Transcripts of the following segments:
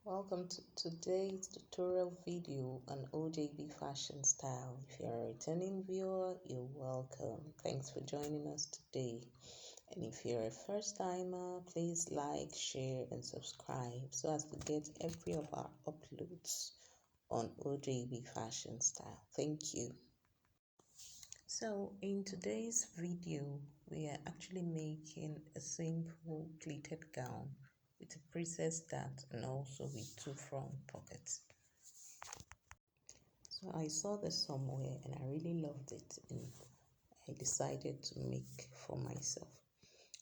Welcome to today's tutorial video on OJB fashion style. If you're a returning viewer, you're welcome. Thanks for joining us today. And if you're a first timer, please like, share, and subscribe so as to get every of our uploads on OJB fashion style. Thank you. So in today's video, we are actually making a simple pleated gown with a princess dart and also with two front pockets. So I saw this somewhere and I really loved it and I decided to make for myself.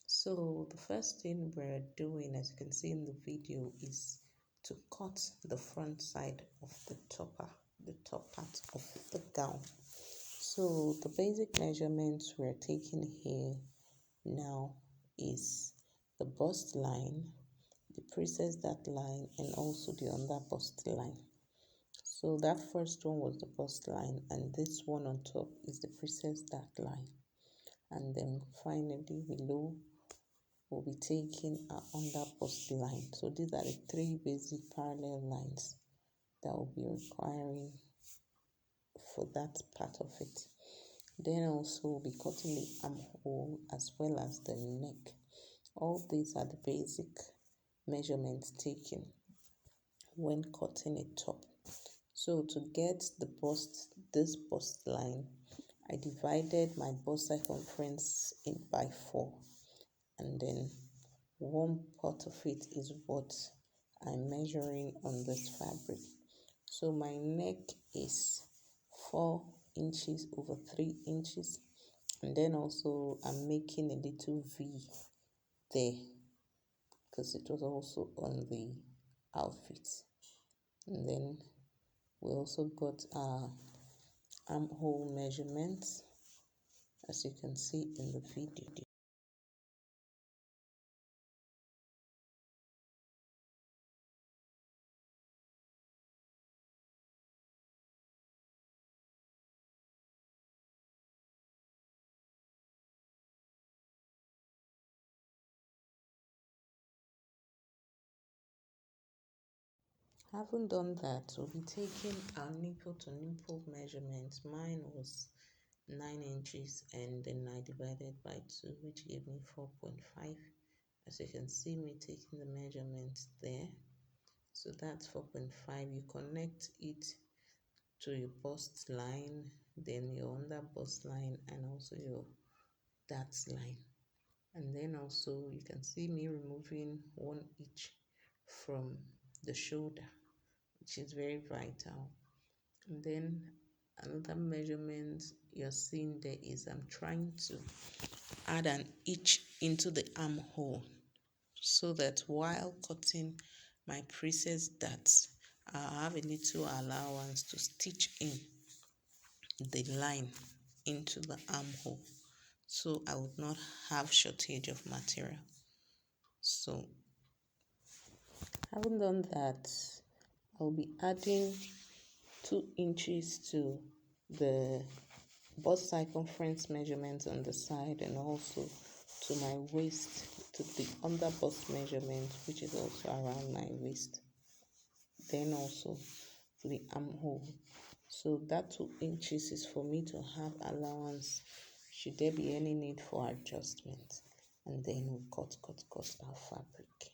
So the first thing we're doing, as you can see in the video, is to cut the front side of the top part of the gown. So the basic measurements we're taking here now is the bust line, the princess dart line, and also the under bust line. So that first one was the bust line, and this one on top is the princess dart line. And then finally below we'll be taking our under bust line. So these are the three basic parallel lines that we'll be requiring for that part of it. Then also we'll be cutting the armhole as well as the neck. All these are the basic measurements taken when cutting a top. So to get this bust line, I divided my bust circumference by 4, and then one part of it is what I'm measuring on this fabric. So my neck is 4 inches over 3 inches, and then also I'm making a little V there because it was also on the outfit. And then we also got our armhole measurements, as you can see in the video. Having done that, we'll be taking our nipple to nipple measurements. Mine was 9 inches and then I divided by 2, which gave me 4.5. As you can see me taking the measurements there. So that's 4.5. You connect it to your bust line, then your under bust line, and also your dart line. And then also you can see me removing 1 each from the shoulder, which is very vital. And then another measurement you're seeing there is I'm trying to add an inch into the armhole so that while cutting my princess darts, I'll have a little allowance to stitch in the line into the armhole, so I would not have shortage of material. So having done that, I'll be adding 2 inches to the bust circumference measurement on the side, and also to my waist, to the under bust measurement, which is also around my waist, then also to the armhole. So that 2 inches is for me to have allowance should there be any need for adjustment, and then we'll cut our fabric.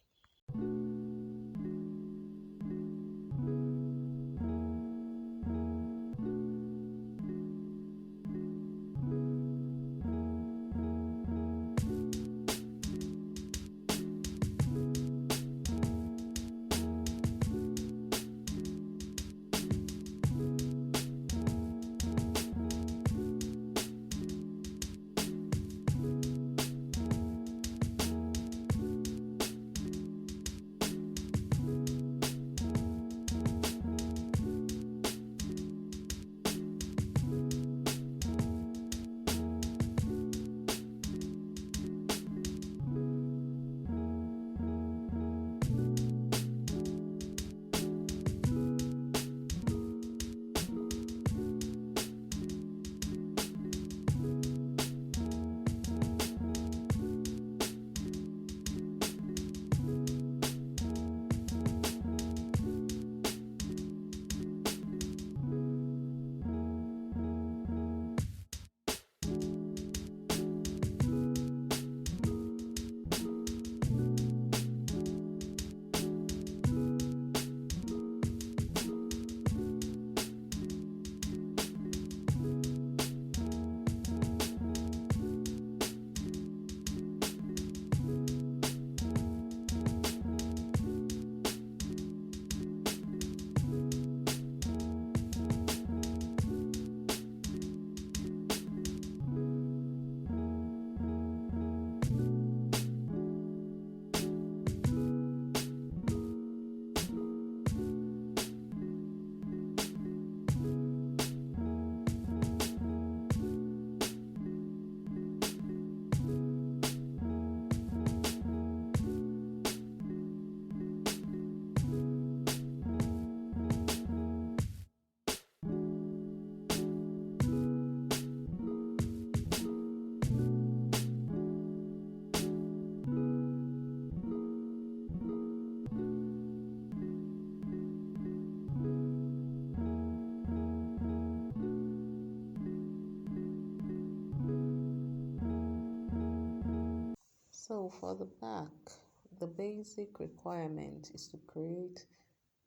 for the back, the basic requirement is to create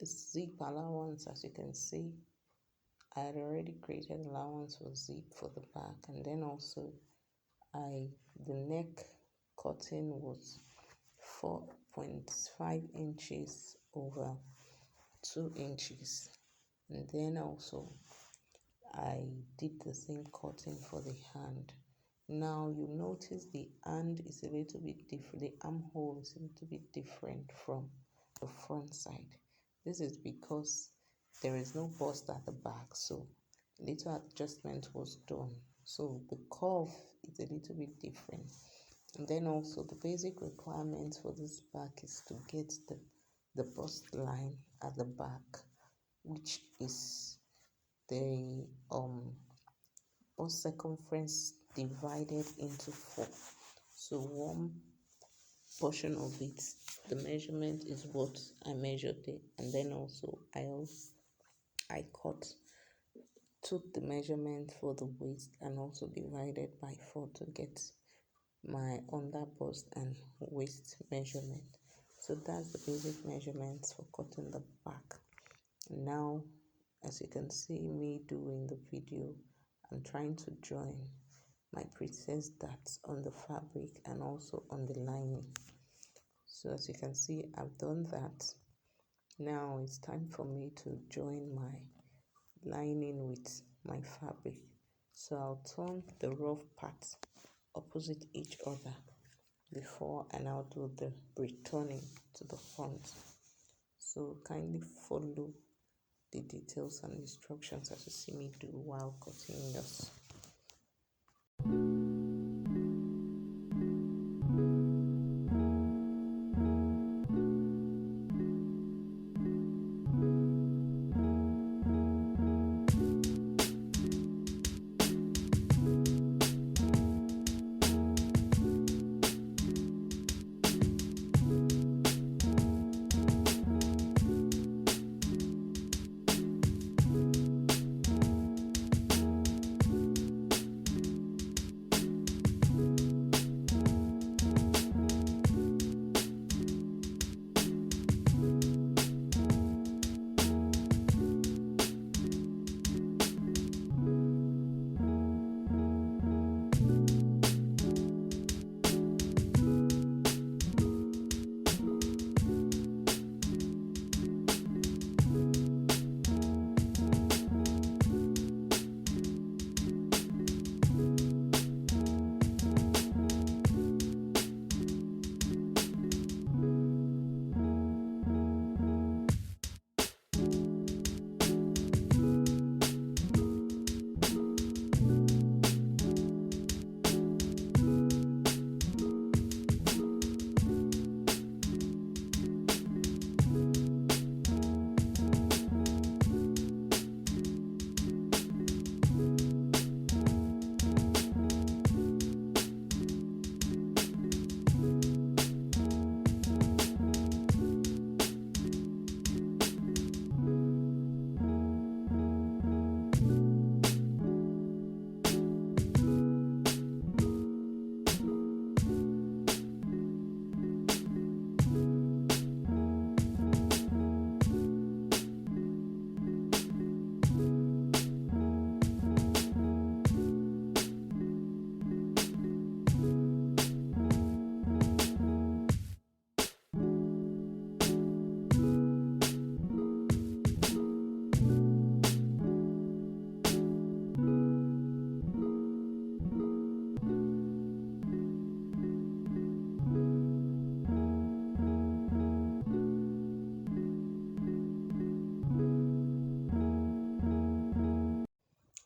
a zip allowance. As you can see, I had already created allowance for zip for the back, and then also the neck cutting was 4.5 inches over 2 inches, and then also I did the same cutting for the hand. Now you notice the hand is a little bit different, the armhole is a little bit different from the front side. This is because there is no bust at the back, so little adjustment was done. So the curve is a little bit different. And then also the basic requirements for this back is to get the bust line at the back, which is the bust circumference divided into 4. So one portion of it, the measurement is what I measured it, and then also I took the measurement for the waist and also divided by 4 to get my under bust and waist measurement. So that's the basic measurements for cutting the back. Now, as you can see me do in the video, I'm trying to join my princess darts on the fabric and also on the lining. So as you can see, I've done that. Now it's time for me to join my lining with my fabric. So I'll turn the rough parts opposite each other before, and I'll do the returning to the front. So kindly follow the details and instructions as you see me do while cutting this.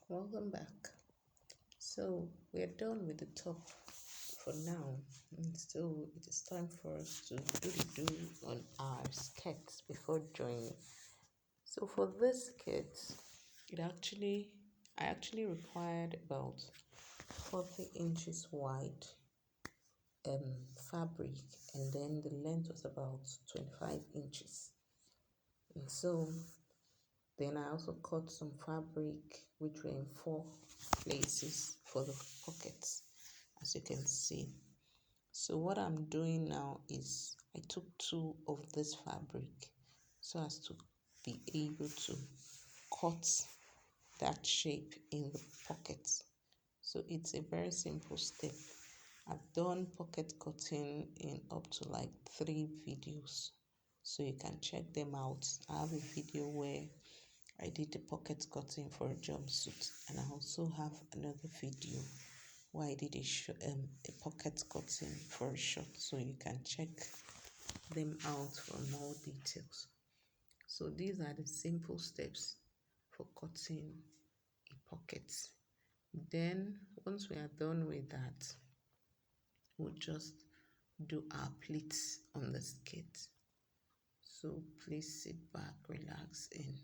Welcome back. So we're done with the top for now, and so it is time for us to do the do on our skirts before joining. So for this skirt, I actually required about 40 inches wide fabric, and then the length was about 25 inches. And so then I also cut some fabric which were in 4 places for the pockets, as you can see. So what I'm doing now is I took two of this fabric so as to be able to cut that shape in the pocket. So it's a very simple step. I've done pocket cutting in up to like 3 videos, so you can check them out. I have a video where I did the pocket cutting for a jumpsuit, and I also have another video where I did a pocket cutting for a shirt, so you can check them out for more details. So these are the simple steps for cutting a pocket. Then once we are done with that, we'll just do our pleats on the skirt. So please sit back, relax, and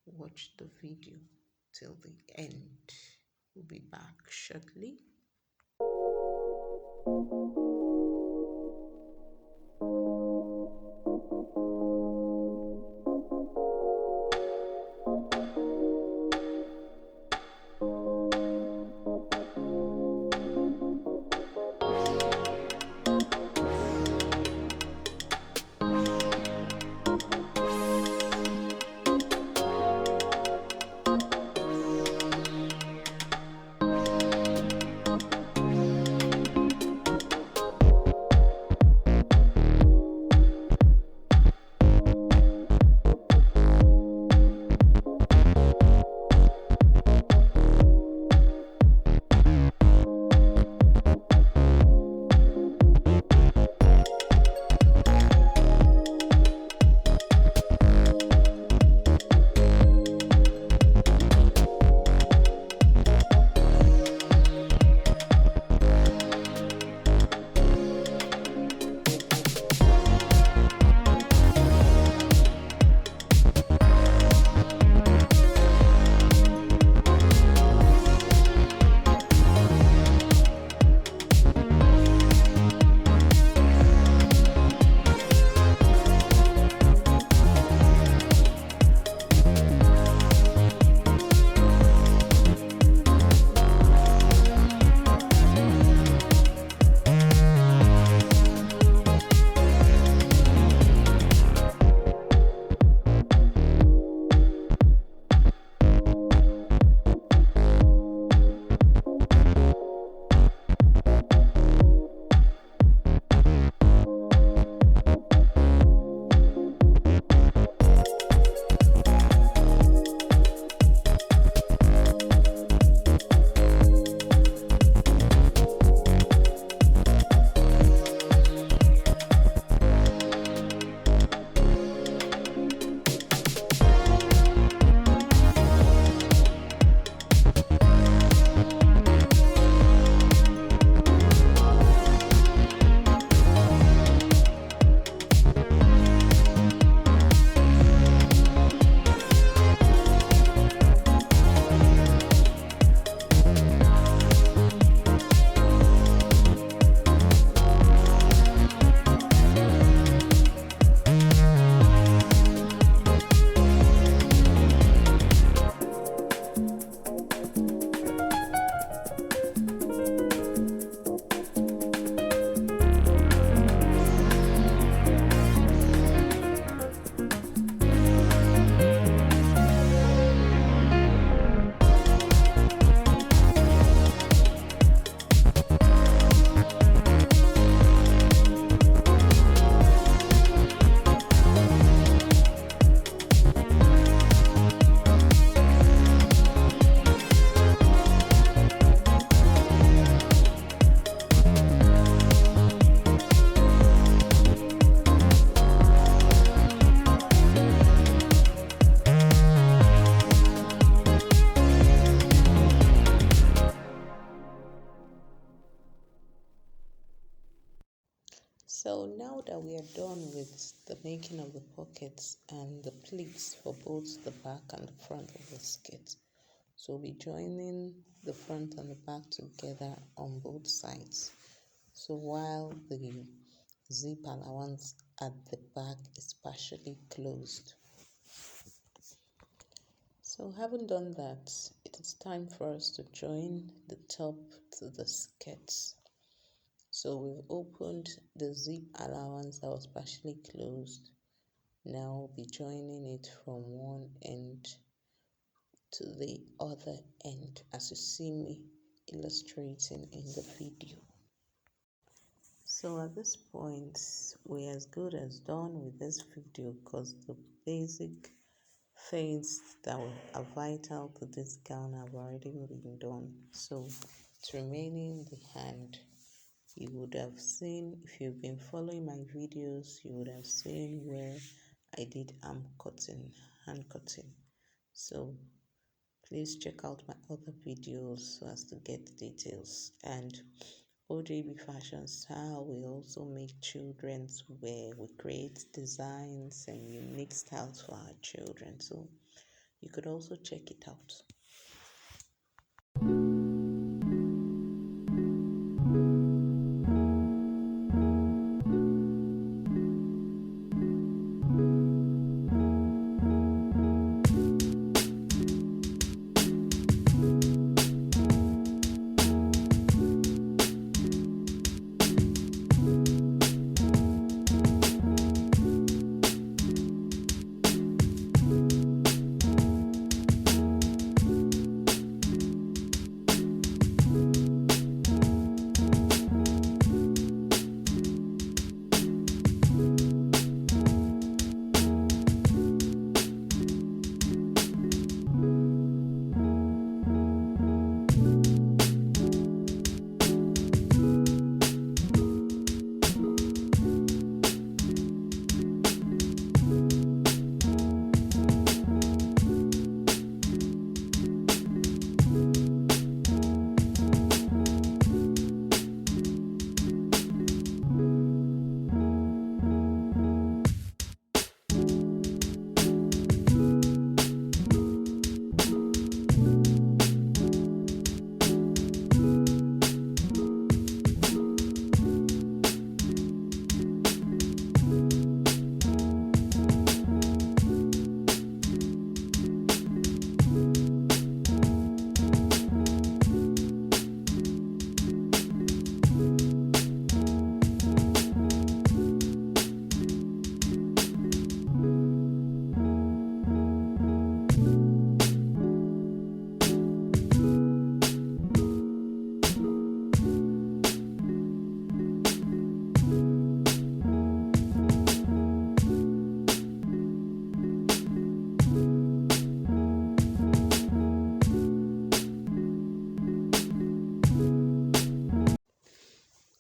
watch the video till the end. We'll be back shortly. So now that we are done with the making of the pockets and the pleats for both the back and the front of the skirt, so we'll be joining the front and the back together on both sides. So while the zip allowance at the back is partially closed. So having done that, it is time for us to join the top to the skirt. So we've opened the zip allowance that was partially closed. Now we'll be joining it from one end to the other end, as you see me illustrating in the video. So at this point, we're as good as done with this video because the basic things that are vital to this gown have already been done. So it's remaining the hand. You would have seen, if you've been following my videos, you would have seen where I did arm cutting, hand cutting. So please check out my other videos so as to get the details. And OJB Fashion Style, we also make children's wear. We create designs and unique styles for our children. So you could also check it out.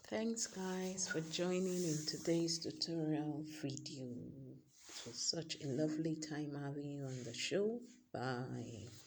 Thanks guys for joining in today's tutorial video. It was such a lovely time having you on the show. Bye.